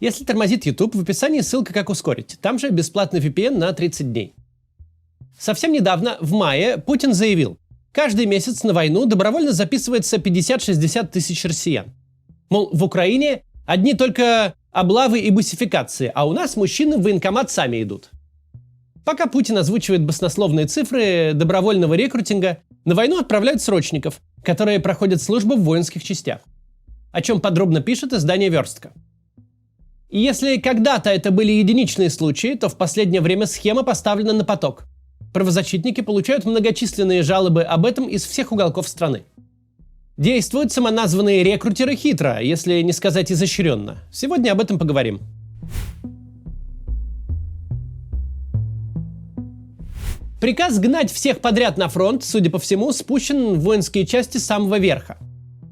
Если тормозит YouTube, в описании ссылка «Как ускорить». Там же бесплатный VPN на 30 дней. Совсем недавно, в мае, Путин заявил, каждый месяц на войну добровольно записывается 50-60 тысяч россиян. Мол, в Украине одни только облавы и бусификации, а у нас мужчины в военкомат сами идут. Пока Путин озвучивает баснословные цифры добровольного рекрутинга, на войну отправляют срочников, которые проходят службу в воинских частях. О чем подробно пишет издание «Верстка». И если когда-то это были единичные случаи, то в последнее время схема поставлена на поток. Правозащитники получают многочисленные жалобы об этом из всех уголков страны. Действуют самоназванные рекрутеры хитро, если не сказать изощренно. Сегодня об этом поговорим. Приказ гнать всех подряд на фронт, судя по всему, спущен в воинские части с самого верха.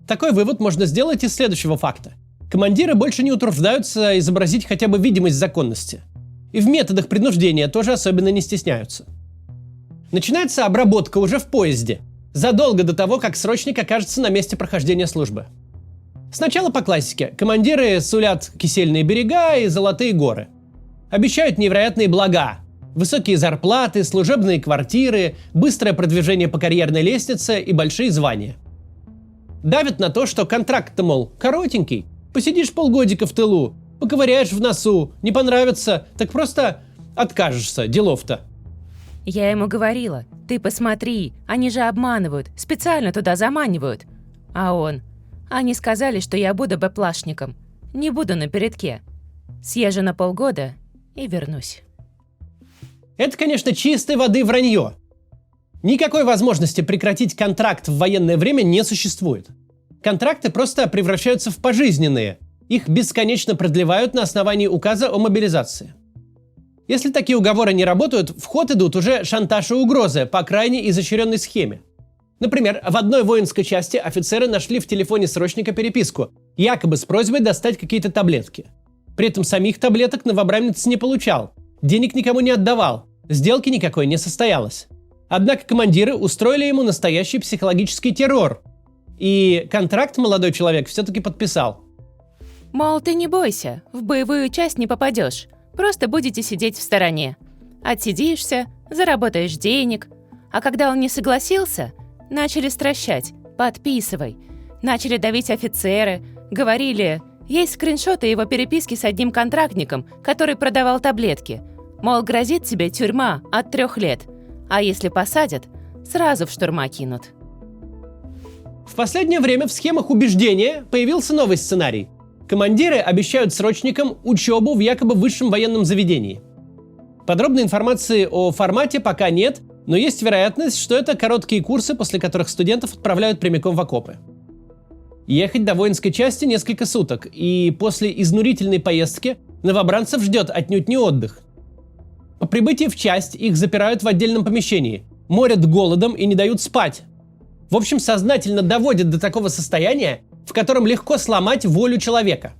Такой вывод можно сделать из следующего факта. Командиры больше не утруждаются изобразить хотя бы видимость законности. И в методах принуждения тоже особенно не стесняются. Начинается обработка уже в поезде, задолго до того, как срочник окажется на месте прохождения службы. Сначала по классике. Командиры сулят кисельные берега и золотые горы. Обещают невероятные блага. Высокие зарплаты, служебные квартиры, быстрое продвижение по карьерной лестнице и большие звания. Давят на то, что контракт-то, мол, коротенький. Посидишь полгодика в тылу, поковыряешь в носу, не понравится, так просто откажешься, делов-то. Я ему говорила, ты посмотри, они же обманывают, специально туда заманивают. А он, они сказали, что я буду бэплашником, не буду на передке. Съезжу на полгода и вернусь. Это, конечно, чистой воды вранье. Никакой возможности прекратить контракт в военное время не существует. Контракты просто превращаются в пожизненные. Их бесконечно продлевают на основании указа о мобилизации. Если такие уговоры не работают, в ход идут уже шантаж и угрозы по крайне изощренной схеме. Например, в одной воинской части офицеры нашли в телефоне срочника переписку, якобы с просьбой достать какие-то таблетки. При этом самих таблеток новобранец не получал, денег никому не отдавал, сделки никакой не состоялось. Однако командиры устроили ему настоящий психологический террор. И контракт молодой человек все-таки подписал. Мол, ты не бойся, в боевую часть не попадешь. Просто будете сидеть в стороне. Отсидишься, заработаешь денег. А когда он не согласился, начали стращать. Подписывай. Начали давить офицеры. Говорили, есть скриншоты его переписки с одним контрактником, который продавал таблетки. Мол, грозит тебе тюрьма от 3 лет. А если посадят, сразу в штурма кинут. В последнее время в схемах убеждения появился новый сценарий. Командиры обещают срочникам учебу в якобы высшем военном заведении. Подробной информации о формате пока нет, но есть вероятность, что это короткие курсы, после которых студентов отправляют прямиком в окопы. Ехать до воинской части несколько суток, и после изнурительной поездки новобранцев ждет отнюдь не отдых. По прибытии в часть их запирают в отдельном помещении, морят голодом и не дают спать. В общем, сознательно доводят до такого состояния, в котором легко сломать волю человека.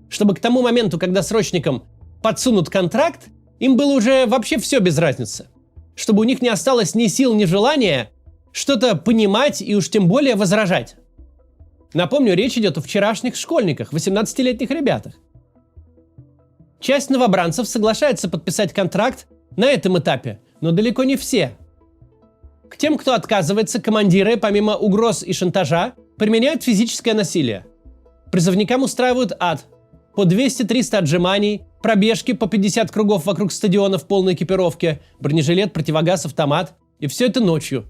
Чтобы к тому моменту, когда срочникам подсунут контракт, им было уже вообще все без разницы. Чтобы у них не осталось ни сил, ни желания что-то понимать и уж тем более возражать. Напомню, речь идет о вчерашних школьниках, 18-летних ребятах. Часть новобранцев соглашается подписать контракт на этом этапе, но далеко не все. К тем, кто отказывается, командиры, помимо угроз и шантажа, применяют физическое насилие. Призывникам устраивают ад. По 200-300 отжиманий, пробежки по 50 кругов вокруг стадиона в полной экипировке, бронежилет, противогаз, автомат. И все это ночью.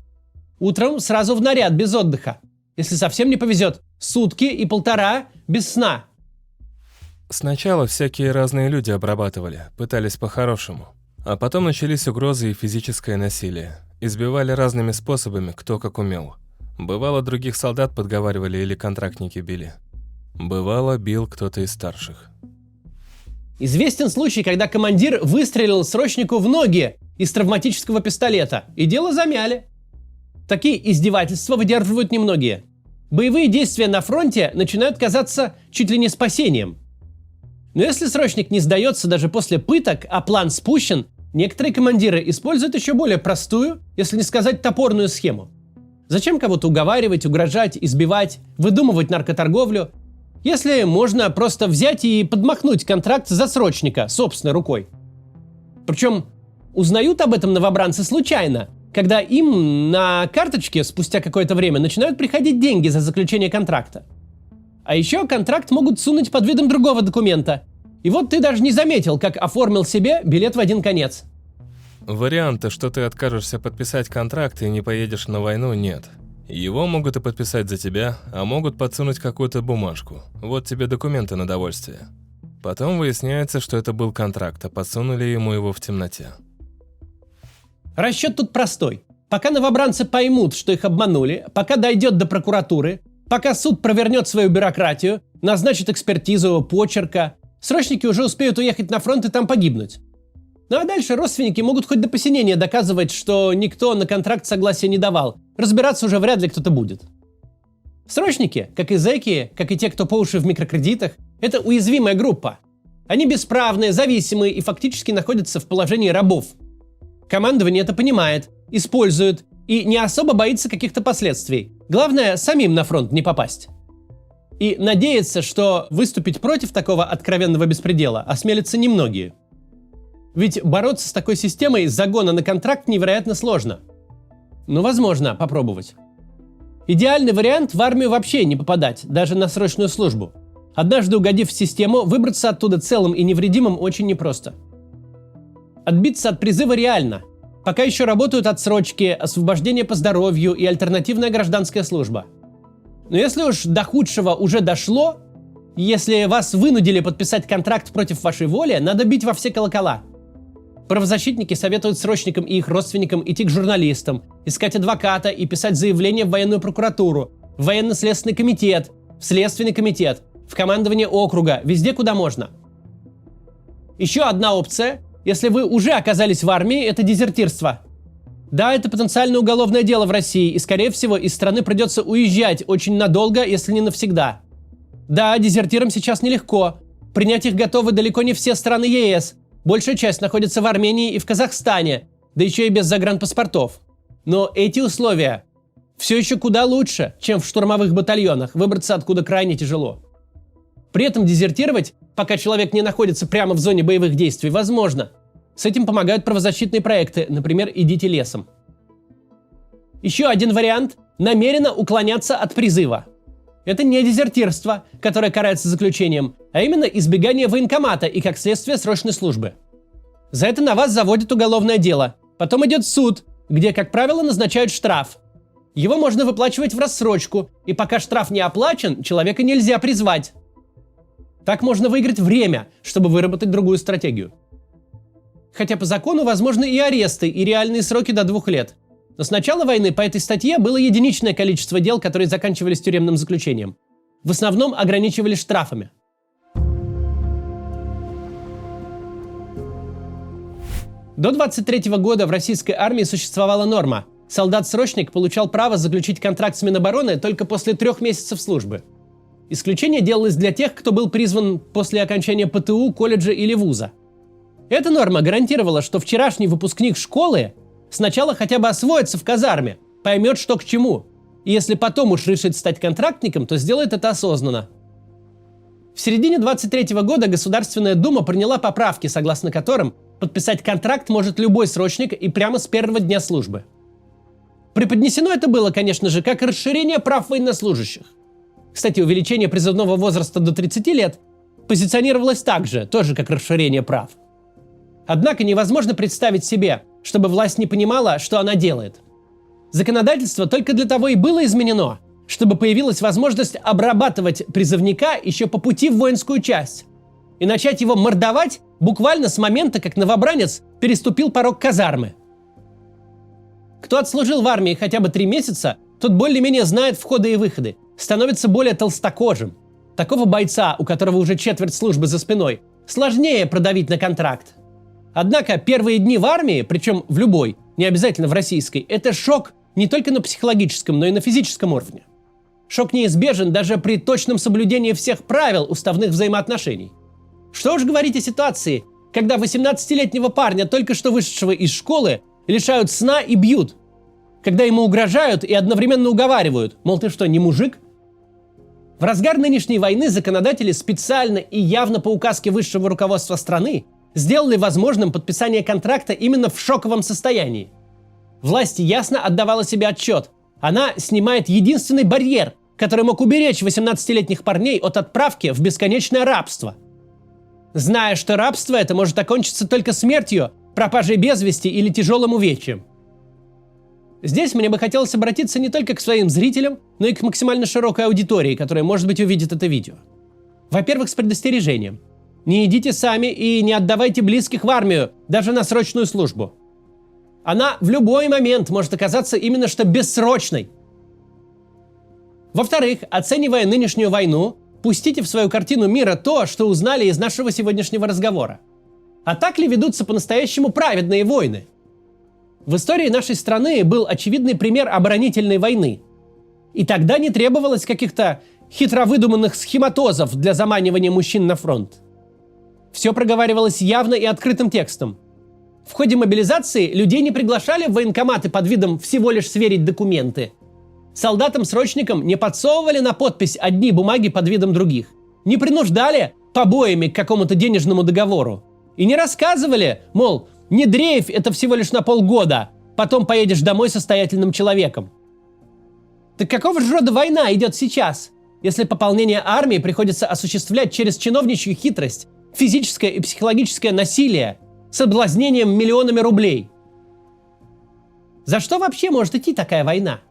Утром сразу в наряд, без отдыха. Если совсем не повезет, сутки и 1,5 без сна. Сначала всякие разные люди обрабатывали, пытались по-хорошему. А потом начались угрозы и физическое насилие. Избивали разными способами, кто как умел. Бывало, других солдат подговаривали или контрактники били. Бывало, бил кто-то из старших. Известен случай, когда командир выстрелил срочнику в ноги из травматического пистолета, и дело замяли. Такие издевательства выдерживают немногие. Боевые действия на фронте начинают казаться чуть ли не спасением. Но если срочник не сдается даже после пыток, а план спущен, некоторые командиры используют еще более простую, если не сказать топорную схему. Зачем кого-то уговаривать, угрожать, избивать, выдумывать наркоторговлю? если можно просто взять и подмахнуть контракт за срочника собственной рукой. Причем узнают об этом новобранцы случайно, когда им на карточке спустя какое-то время начинают приходить деньги за заключение контракта. А еще контракт могут сунуть под видом другого документа. И вот ты даже не заметил, как оформил себе билет в один конец. Варианта, что ты откажешься подписать контракт и не поедешь на войну, нет. Его могут и подписать за тебя, а могут подсунуть какую-то бумажку. Вот тебе документы на довольствие. Потом выясняется, что это был контракт, а подсунули ему его в темноте. Расчет тут простой. Пока новобранцы поймут, что их обманули, пока дойдет до прокуратуры, пока суд провернет свою бюрократию, назначит экспертизу почерка, срочники уже успеют уехать на фронт и там погибнуть. Ну а дальше родственники могут хоть до посинения доказывать, что никто на контракт согласия не давал. Разбираться уже вряд ли кто-то будет. Срочники, как и зэки, как и те, кто по уши в микрокредитах, это уязвимая группа. Они бесправные, зависимые и фактически находятся в положении рабов. Командование это понимает, использует и не особо боится каких-то последствий. Главное, самим на фронт не попасть. И надеяться, что выступить против такого откровенного беспредела осмелятся немногие. Ведь бороться с такой системой загона на контракт невероятно сложно. Но возможно попробовать. Идеальный вариант в армию вообще не попадать, даже на срочную службу. Однажды угодив в систему, выбраться оттуда целым и невредимым очень непросто. Отбиться от призыва реально. Пока еще работают отсрочки, освобождение по здоровью и альтернативная гражданская служба. Но если уж до худшего уже дошло, если вас вынудили подписать контракт против вашей воли, надо бить во все колокола. Правозащитники советуют срочникам и их родственникам идти к журналистам, искать адвоката и писать заявление в военную прокуратуру, в военно-следственный комитет, в следственный комитет, в командование округа, везде, куда можно. Еще одна опция, если вы уже оказались в армии, это дезертирство. Да, это потенциально уголовное дело в России, и, скорее всего, из страны придется уезжать очень надолго, если не навсегда. Да, дезертирам сейчас нелегко. Принять их готовы далеко не все страны ЕС. Большая часть находится в Армении и в Казахстане, да еще и без загранпаспортов. Но эти условия все еще куда лучше, чем в штурмовых батальонах, выбраться откуда крайне тяжело. При этом дезертировать, пока человек не находится прямо в зоне боевых действий, возможно. С этим помогают правозащитные проекты, например, «Идите лесом». Еще один вариант – намеренно уклоняться от призыва. Это не дезертирство, которое карается заключением, а именно избегание военкомата и, как следствие, срочной службы. За это на вас заводят уголовное дело. Потом идет суд, где, как правило, назначают штраф. Его можно выплачивать в рассрочку, и пока штраф не оплачен, человека нельзя призвать. Так можно выиграть время, чтобы выработать другую стратегию. Хотя по закону возможны и аресты, и реальные сроки до 2 лет. Но с начала войны по этой статье было единичное количество дел, которые заканчивались тюремным заключением. В основном ограничивались штрафами. До 23 года в российской армии существовала норма. Солдат-срочник получал право заключить контракт с Минобороны только после 3 месяцев службы. Исключение делалось для тех, кто был призван после окончания ПТУ, колледжа или вуза. Эта норма гарантировала, что вчерашний выпускник школы сначала хотя бы освоится в казарме, поймет, что к чему. И если потом уж решит стать контрактником, то сделает это осознанно. В середине 23 года Государственная Дума приняла поправки, согласно которым подписать контракт может любой срочник и прямо с первого дня службы. Преподнесено это было, конечно же, как расширение прав военнослужащих. Кстати, увеличение призывного возраста до 30 лет позиционировалось также, тоже как расширение прав. Однако невозможно представить себе, чтобы власть не понимала, что она делает. Законодательство только для того и было изменено, чтобы появилась возможность обрабатывать призывника еще по пути в воинскую часть и начать его мордовать буквально с момента, как новобранец переступил порог казармы. Кто отслужил в армии хотя бы 3 месяца, тот более-менее знает входы и выходы, становится более толстокожим. Такого бойца, у которого уже четверть службы за спиной, сложнее продавить на контракт. Однако первые дни в армии, причем в любой, не обязательно в российской, это шок не только на психологическом, но и на физическом уровне. Шок неизбежен даже при точном соблюдении всех правил уставных взаимоотношений. Что уж говорить о ситуации, когда 18-летнего парня, только что вышедшего из школы, лишают сна и бьют. Когда ему угрожают и одновременно уговаривают, мол, ты что, не мужик? В разгар нынешней войны законодатели специально и явно по указке высшего руководства страны сделали возможным подписание контракта именно в шоковом состоянии. Власть ясно отдавала себе отчет. Она снимает единственный барьер, который мог уберечь 18-летних парней от отправки в бесконечное рабство. Зная, что рабство это может окончиться только смертью, пропажей без вести или тяжелым увечьем. Здесь мне бы хотелось обратиться не только к своим зрителям, но и к максимально широкой аудитории, которая, может быть, увидит это видео. Во-первых, с предостережением. Не идите сами и не отдавайте близких в армию, даже на срочную службу. Она в любой момент может оказаться именно что бессрочной. Во-вторых, оценивая нынешнюю войну, пустите в свою картину мира то, что узнали из нашего сегодняшнего разговора. А так ли ведутся по-настоящему праведные войны? В истории нашей страны был очевидный пример оборонительной войны. И тогда не требовалось каких-то хитро выдуманных схематозов для заманивания мужчин на фронт. Все проговаривалось явно и открытым текстом. В ходе мобилизации людей не приглашали в военкоматы под видом всего лишь сверить документы. Солдатам-срочникам не подсовывали на подпись одни бумаги под видом других. Не принуждали побоями к какому-то денежному договору. И не рассказывали, мол, не дрейфь, это всего лишь на полгода, потом поедешь домой состоятельным человеком. Так какого же рода война идет сейчас, если пополнение армии приходится осуществлять через чиновничью хитрость, физическое и психологическое насилие, с соблазнением миллионами рублей? За что вообще может идти такая война?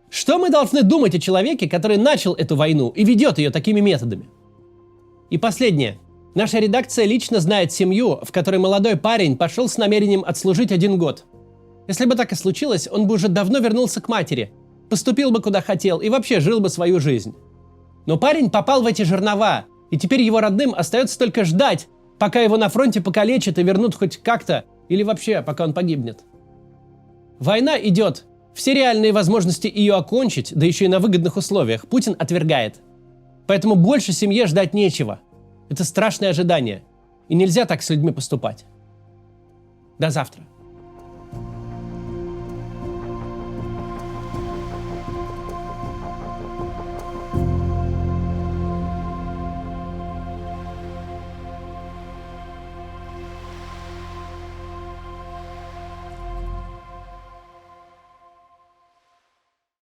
Что мы должны думать о человеке, который начал эту войну и ведет ее такими методами? И последнее. Наша редакция лично знает семью, в которой молодой парень пошел с намерением отслужить 1 год. Если бы так и случилось, он бы уже давно вернулся к матери, поступил бы куда хотел и вообще жил бы свою жизнь. Но парень попал в эти жернова, и теперь его родным остается только ждать, пока его на фронте покалечат и вернут хоть как-то, или вообще, пока он погибнет. Война идет. Все реальные возможности ее окончить, да еще и на выгодных условиях, Путин отвергает. Поэтому больше семье ждать нечего. Это страшное ожидание. И нельзя так с людьми поступать. До завтра.